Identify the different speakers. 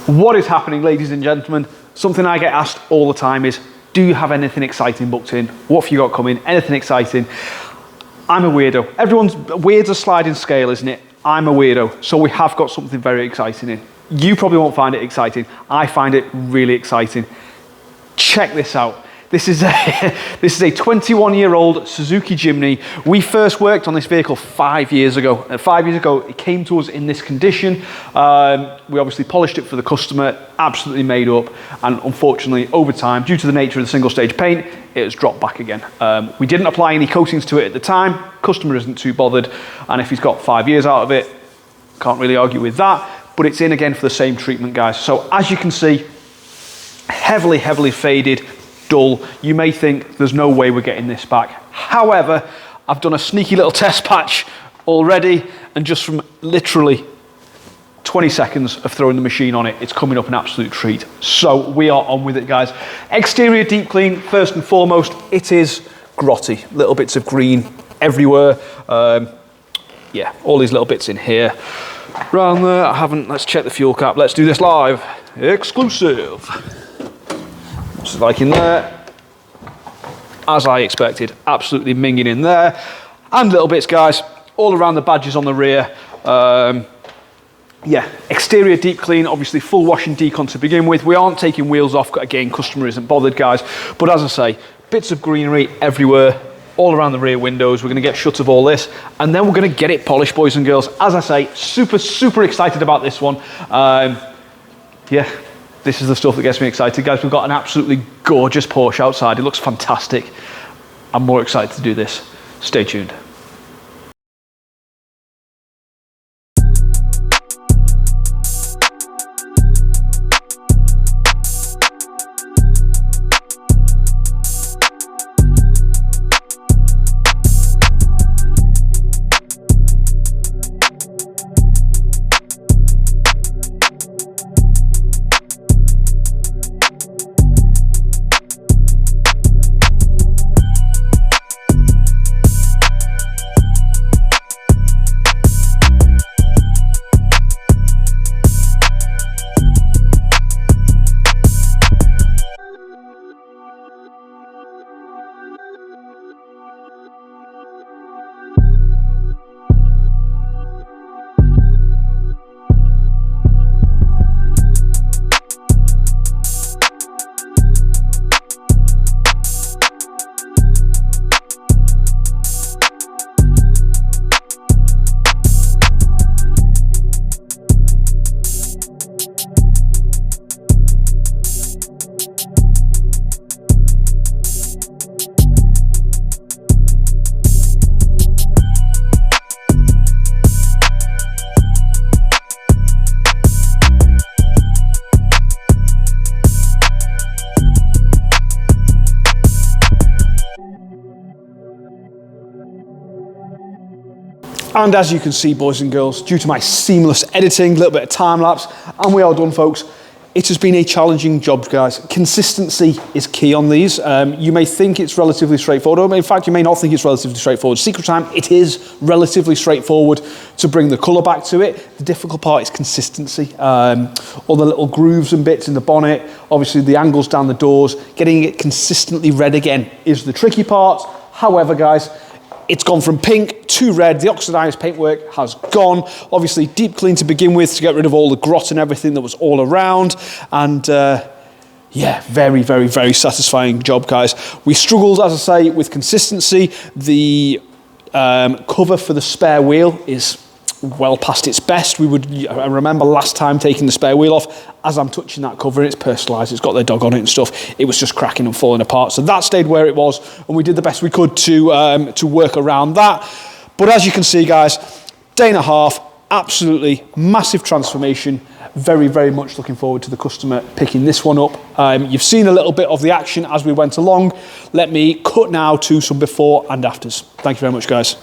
Speaker 1: What is happening, ladies and gentlemen? Something I get asked all the time is, do you have anything exciting booked in? What have you got coming? Anything exciting? I'm a weirdo. Everyone's weird's a sliding scale, isn't it? I'm a weirdo, so we have got something very exciting in. You probably won't find it exciting. I find it really exciting. Check this out. This is a 21-year-old Suzuki Jimny. We first worked on this vehicle 5 years ago. 5 years ago, it came to us in this condition. We obviously polished it for the customer, absolutely made up. And unfortunately, over time, due to the nature of the single stage paint, it has dropped back again. We didn't apply any coatings to it at the time. Customer isn't too bothered. And if he's got 5 years out of it, can't really argue with that. But it's in again for the same treatment, guys. So as you can see, heavily, heavily faded, dull. You may think there's no way we're getting this back. However, I've done a sneaky little test patch already, and just from literally 20 seconds of throwing the machine on it, it's coming up an absolute treat. So we are on with it, guys. Exterior deep clean, first and foremost. It is grotty, little bits of green everywhere. Yeah, all these little bits in here. Around there, I haven't, let's check the fuel cap. Let's do this live, exclusive. Just like in there, as I expected, absolutely minging in there. And little bits, guys, all around the badges on the rear. Yeah, exterior deep clean, obviously full wash and decon to begin with. We aren't taking wheels off, again, customer isn't bothered, guys. But as I say, bits of greenery everywhere, all around the rear windows. We're gonna get shut of all this, and then we're gonna get it polished, boys and girls. As I say, super, super excited about this one. Yeah. This is the stuff that gets me excited, guys. We've got an absolutely gorgeous Porsche outside. It looks fantastic. I'm more excited to do this. Stay tuned. And as you can see, boys and girls, due to my seamless editing, a little bit of time lapse, and we are done, folks. It has been a challenging job, guys. Consistency is key on these. You may think it's relatively straightforward. In fact, you may not think it's relatively straightforward. Secret time, it is relatively straightforward to bring the colour back to it. The difficult part is consistency. All the little grooves and bits in the bonnet, obviously the angles down the doors, getting it consistently red again is the tricky part. However, guys, it's gone from pink to red. The oxidized paintwork has gone. Obviously, deep clean to begin with to get rid of all the grot and everything that was all around. And yeah, very, very, very satisfying job, guys. We struggled, as I say, with consistency. The cover for the spare wheel is well past its best. I remember last time taking the spare wheel off, as I'm touching that cover, and it's personalised, it's got their dog on it and stuff, it was just cracking and falling apart. So that stayed where it was, and we did the best we could to work around that. But as you can see, guys, day and a half, absolutely massive transformation. Very, very much looking forward to the customer picking this one up. You've seen a little bit of the action as we went along. Let me cut now to some before and afters. Thank you very much, guys.